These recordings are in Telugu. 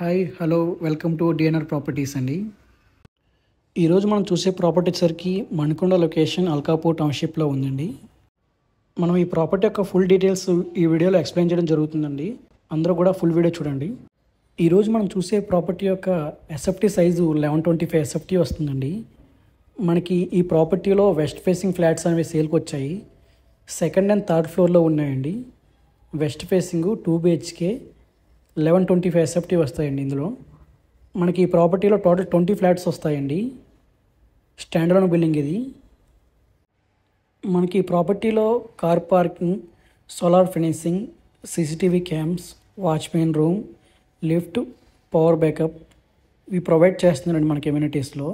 Hi hello welcome to DNR properties అండి. ఈరోజు మనం చూసే ప్రాపర్టీ వచ్చేసరికి మణికొండ లొకేషన్ అల్కాపూర్ టౌన్షిప్లో ఉందండి. మనం ఈ ప్రాపర్టీ యొక్క ఫుల్ డీటెయిల్స్ ఈ వీడియోలో ఎక్స్ప్లెయిన్ చేయడం జరుగుతుందండి. అందరూ కూడా ఫుల్ వీడియో చూడండి. ఈరోజు మనం చూసే ప్రాపర్టీ యొక్క ఎస్ఎఫ్టీ సైజు 1125 ఎస్ఎఫ్టీ వస్తుందండి. మనకి ఈ ప్రాపర్టీలో వెస్ట్ ఫేసింగ్ ఫ్లాట్స్ అనేవి సేల్కి వచ్చాయి. సెకండ్ అండ్ థర్డ్ ఫ్లోర్లో ఉన్నాయండి. వెస్ట్ ఫేసింగ్ 2 BHK 1125 ఎస్ఎఫ్టీ వస్తాయండి. ఇందులో మనకి ఈ ప్రాపర్టీలో టోటల్ 20 ఫ్లాట్స్ వస్తాయండి. స్టాండ్ అలోన్ బిల్డింగ్ ఇది. మనకి ఈ ప్రాపర్టీలో car parking, solar finishing, CCTV cams, watchman room, lift, power backup ఇవి ప్రొవైడ్ చేస్తున్నారండి. మనకి ఎమ్యూనిటీస్లో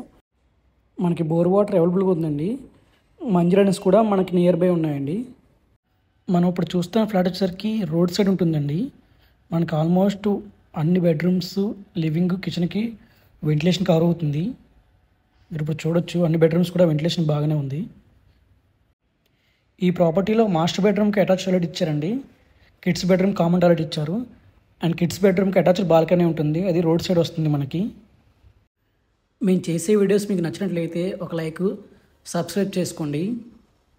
మనకి బోర్ వాటర్ అవైలబుల్గా ఉందండి. మంజులైన్స్ కూడా మనకి నియర్ బై ఉన్నాయండి. మనం ఇప్పుడు చూస్తున్న ఫ్లాట్ వచ్చేసరికి రోడ్ సైడ్ ఉంటుందండి. మనకు ఆల్మోస్ట్ అన్ని బెడ్రూమ్స్, లివింగ్, కిచెన్కి వెంటిలేషన్ కవర్ అవుతుంది. మీరు ఇప్పుడు చూడొచ్చు అన్ని బెడ్రూమ్స్ కూడా వెంటిలేషన్ బాగానే ఉంది. ఈ ప్రాపర్టీలో మాస్టర్ బెడ్రూమ్కి అటాచ్ టాయిలెట్ ఇచ్చారండి. కిడ్స్ బెడ్రూమ్ కామన్ టాయిలెట్ ఇచ్చారు. అండ్ కిడ్స్ బెడ్రూమ్కి అటాచ్డ్ బాల్కనీ ఉంటుంది. అది రోడ్ సైడ్ వస్తుంది. మనకి మేము చేసే వీడియోస్ మీకు నచ్చినట్లయితే ఒక లైక్, సబ్స్క్రైబ్ చేసుకోండి.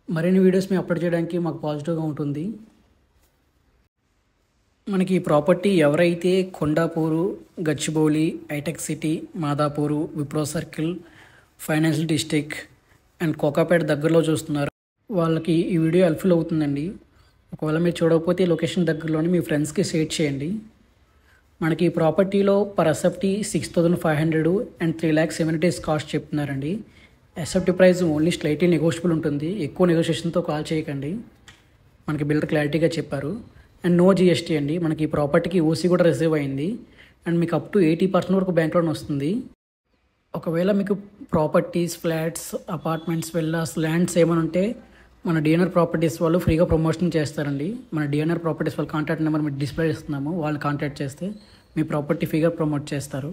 మరిన్ని వీడియోస్ మేము అప్లోడ్ చేయడానికి మాకు పాజిటివ్గా ఉంటుంది. మనకి ఈ ప్రాపర్టీ ఎవరైతే Kondapur, Gachibowli, Hitec City, Madhapur, Wipro circle, financial district and Kokapet దగ్గరలో చూస్తున్నారు వాళ్ళకి ఈ వీడియో హెల్ప్ఫుల్ అవుతుందండి. ఒకవేళ మీరు చూడకపోతే లొకేషన్ దగ్గరలోని మీ ఫ్రెండ్స్కి షేర్ చేయండి. మనకి ఈ ప్రాపర్టీలో per SFT 6500 and 3 lakhs amenities cost చెప్తున్నారండి. SFT price only slightly negotiable ఉంటుంది. ఎక్కువ నెగోషియేషన్తో కాల్ చేయకండి. మనకి బిల్డర్ క్లారిటీగా చెప్పారు. అండ్ నో జిఎస్టీ అండి. మనకి ఈ ప్రాపర్టీకి ఓసీ కూడా రిసీవ్ అయింది. అండ్ మీకు అప్ టు 80% వరకు బ్యాంక్ లోన్ వస్తుంది. ఒకవేళ మీకు properties, flats, apartments, villas, lands ఏమైనా ఉంటే మన డిఎన్ఆర్ ప్రాపర్టీస్ వాళ్ళు ఫ్రీగా ప్రమోషన్ చేస్తారండి. మన డిఎన్ఆర్ ప్రాపర్టీస్ వాళ్ళ కాంటాక్ట్ నెంబర్ మీకు డిస్ప్లే ఇస్తున్నాము. వాళ్ళు కాంటాక్ట్ చేస్తే మీ ప్రాపర్టీ ఫ్రీగా ప్రమోట్ చేస్తారు.